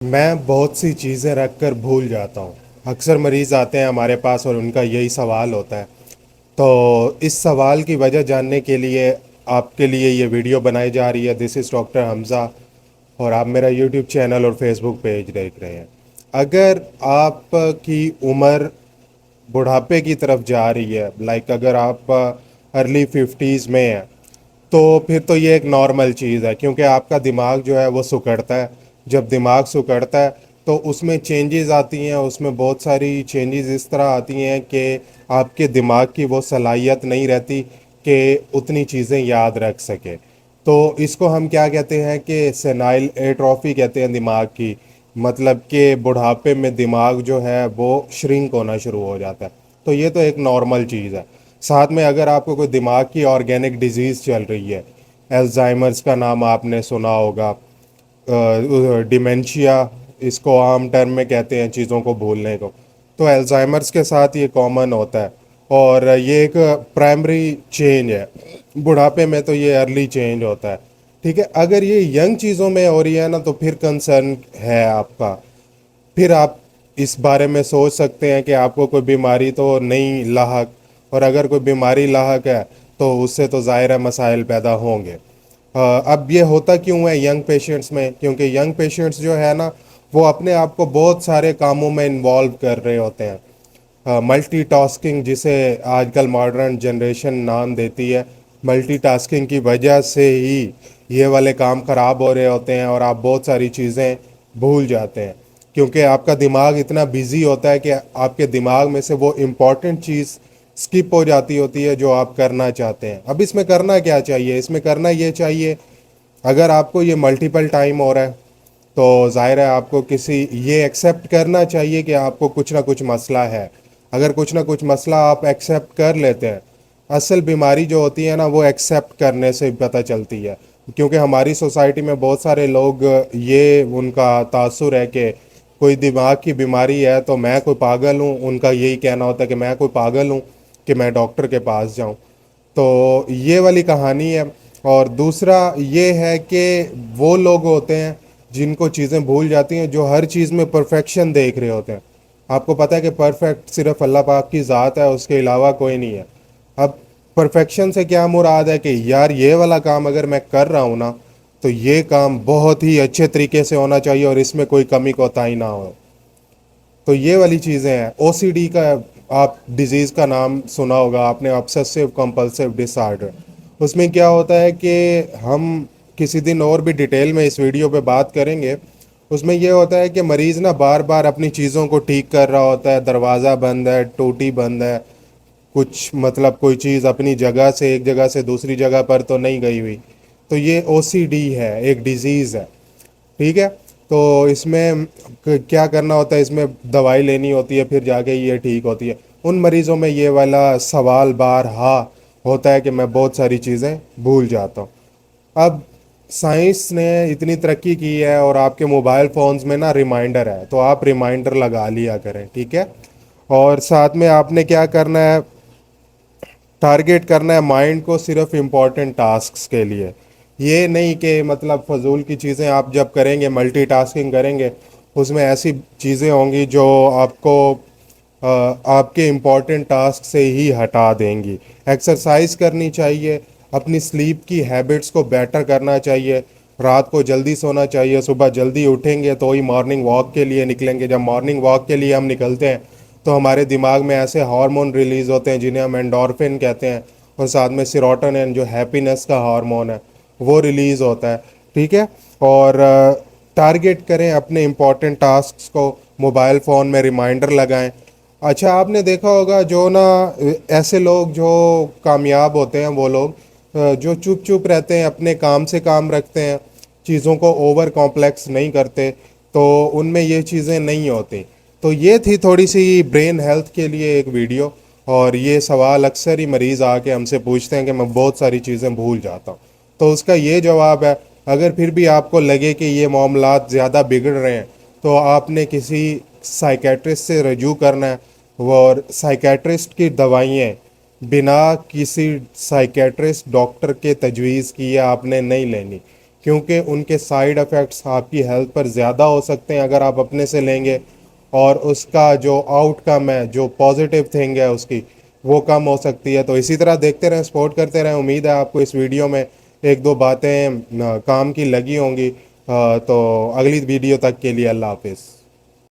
मैं बहुत सी चीज़ें रख कर भूल जाता हूँ। अक्सर मरीज़ आते हैं हमारे पास और उनका यही सवाल होता है। तो इस सवाल की वजह जानने के लिए आपके लिए ये वीडियो बनाई जा रही है। दिस इज़ डॉक्टर हमज़ा और आप मेरा यूट्यूब चैनल और फेसबुक पेज देख रहे हैं। अगर आपकी उम्र बुढ़ापे की तरफ जा रही है, लाइक अगर आप अर्ली 50s में हैं, तो फिर तो ये एक नॉर्मल चीज़ है, क्योंकि आपका दिमाग जो है वो सिकुड़ता है। जब दिमाग सिकुड़ता है तो उसमें चेंजेस आती हैं, उसमें बहुत सारी चेंजेस इस तरह आती हैं कि आपके दिमाग की वो सलाहियत नहीं रहती कि उतनी चीज़ें याद रख सके। तो इसको हम क्या कहते हैं कि सेनाइल एट्रोफी कहते हैं दिमाग की। मतलब कि बुढ़ापे में दिमाग जो है वो श्रिंक होना शुरू हो जाता है। तो ये तो एक नॉर्मल चीज़ है। साथ में अगर आपको कोई दिमाग की ऑर्गेनिक डिजीज़ चल रही है, एल्जाइमर्स का नाम आपने सुना होगा, डिमेंशिया इसको आम टर्म में कहते हैं, चीज़ों को भूलने को। तो एल्जाइमर्स के साथ ये कॉमन होता है और ये एक प्राइमरी चेंज है। बुढ़ापे में तो ये अर्ली चेंज होता है। ठीक है, अगर ये यंग चीज़ों में हो रही है ना, तो फिर कंसर्न है आपका। फिर आप इस बारे में सोच सकते हैं कि आपको कोई बीमारी तो नहीं लाहक, और अगर कोई बीमारी लाहक है तो उससे तो ज़ाहिर है मसाइल पैदा होंगे। अब ये होता क्यों है यंग पेशेंट्स में? क्योंकि यंग पेशेंट्स जो है ना, वो अपने आप को बहुत सारे कामों में इन्वॉल्व कर रहे होते हैं। मल्टीटास्किंग जिसे आजकल मॉडर्न जनरेशन नाम देती है, मल्टीटास्किंग की वजह से ही ये वाले काम ख़राब हो रहे होते हैं और आप बहुत सारी चीज़ें भूल जाते हैं, क्योंकि आपका दिमाग इतना बिजी होता है कि आपके दिमाग में से वो इम्पॉर्टेंट चीज़ स्किप हो जाती होती है जो आप करना चाहते हैं। अब इसमें करना क्या चाहिए? इसमें करना ये चाहिए, अगर आपको ये मल्टीपल टाइम हो रहा है तो ज़ाहिर है आपको किसी ये एक्सेप्ट करना चाहिए कि आपको कुछ ना कुछ मसला है। अगर कुछ ना कुछ मसला आप एक्सेप्ट कर लेते हैं, असल बीमारी जो होती है ना वो एक्सेप्ट करने से पता चलती है। क्योंकि हमारी सोसाइटी में बहुत सारे लोग ये उनका तासुर है कि कोई दिमाग की बीमारी है तो मैं कोई पागल हूँ। उनका यही कहना होता है कि मैं कोई पागल हूँ कि मैं डॉक्टर के पास जाऊँ। तो ये वाली कहानी है। और दूसरा ये है कि वो लोग होते हैं जिनको चीज़ें भूल जाती हैं, जो हर चीज़ में परफेक्शन देख रहे होते हैं। आपको पता है कि परफेक्ट सिर्फ अल्लाह पाक की ज़ात है, उसके अलावा कोई नहीं है। अब परफेक्शन से क्या मुराद है कि यार ये वाला काम अगर मैं कर रहा हूँ ना, तो ये काम बहुत ही अच्छे तरीके से होना चाहिए और इसमें कोई कमी कोताही ना हो। तो ये वाली चीज़ें हैं। ओसीडी का आप डिज़ीज़ का नाम सुना होगा आपने, ऑब्सेसिव कंपल्सिव डिसऑर्डर। उसमें क्या होता है कि हम किसी दिन और भी डिटेल में इस वीडियो पे बात करेंगे। उसमें यह होता है कि मरीज़ ना बार बार अपनी चीज़ों को ठीक कर रहा होता है, दरवाज़ा बंद है, टूटी बंद है, कुछ मतलब कोई चीज़ अपनी जगह से एक जगह से दूसरी जगह पर तो नहीं गई हुई। तो ये ओसीडी है, एक डिज़ीज़ है। ठीक है, तो इसमें क्या करना होता है, इसमें दवाई लेनी होती है, फिर जाके ये ठीक होती है। उन मरीज़ों में ये वाला सवाल बार हाँ होता है कि मैं बहुत सारी चीज़ें भूल जाता हूँ। अब साइंस ने इतनी तरक्की की है और आपके मोबाइल फ़ोन्स में ना रिमाइंडर है, तो आप रिमाइंडर लगा लिया करें। ठीक है, और साथ में आपने क्या करना है, टारगेट करना है माइंड को सिर्फ इम्पोर्टेंट टास्क्स के लिए। ये नहीं कि मतलब फजूल की चीज़ें आप जब करेंगे, मल्टीटास्किंग करेंगे, उसमें ऐसी चीज़ें होंगी जो आपको आपके इम्पोर्टेंट टास्क से ही हटा देंगी। एक्सरसाइज करनी चाहिए, अपनी स्लीप की हैबिट्स को बेटर करना चाहिए, रात को जल्दी सोना चाहिए, सुबह जल्दी उठेंगे तो ही मॉर्निंग वॉक के लिए निकलेंगे। जब मॉर्निंग वॉक के लिए हम निकलते हैं तो हमारे दिमाग में ऐसे हार्मोन रिलीज़ होते हैं जिन्हें हम एंडोर्फिन कहते हैं, और साथ में सीरोटोनिन जो हैप्पीनेस का हार्मोन है वो रिलीज़ होता है। ठीक है, और टारगेट करें अपने इम्पोर्टेंट टास्क को, मोबाइल फ़ोन में रिमाइंडर लगाएं। अच्छा, आपने देखा होगा जो ना ऐसे लोग जो कामयाब होते हैं, वो लोग जो चुप चुप रहते हैं, अपने काम से काम रखते हैं, चीज़ों को ओवर कॉम्प्लेक्स नहीं करते, तो उनमें ये चीज़ें नहीं होती। तो ये थी थोड़ी सी ब्रेन हेल्थ के लिए एक वीडियो। और ये सवाल अक्सर ही मरीज़ आके हमसे पूछते हैं कि मैं बहुत सारी चीज़ें भूल जाता हूँ। तो उसका ये जवाब है, अगर फिर भी आपको लगे कि ये मामलात ज़्यादा बिगड़ रहे हैं तो आपने किसी साइकेट्रिस्ट से रजू करना है। और साइकेट्रिस्ट की दवाइयाँ बिना किसी साइकेट्रिस्ट डॉक्टर के तजवीज़ किए आपने नहीं लेनी। کیونکہ ان کے سائیڈ افیکٹس آپ کی ہیلتھ پر زیادہ ہو سکتے ہیں اگر آپ اپنے سے لیں گے، اور اس کا جو آؤٹ کم ہے، جو پازیٹیو تھنگ ہے اس کی، وہ کم ہو سکتی ہے۔ تو اسی طرح دیکھتے رہیں، سپورٹ کرتے رہیں۔ امید ہے آپ کو اس ویڈیو میں ایک دو باتیں کام کی لگی ہوں گی۔ تو اگلی ویڈیو تک کے لیے اللہ حافظ۔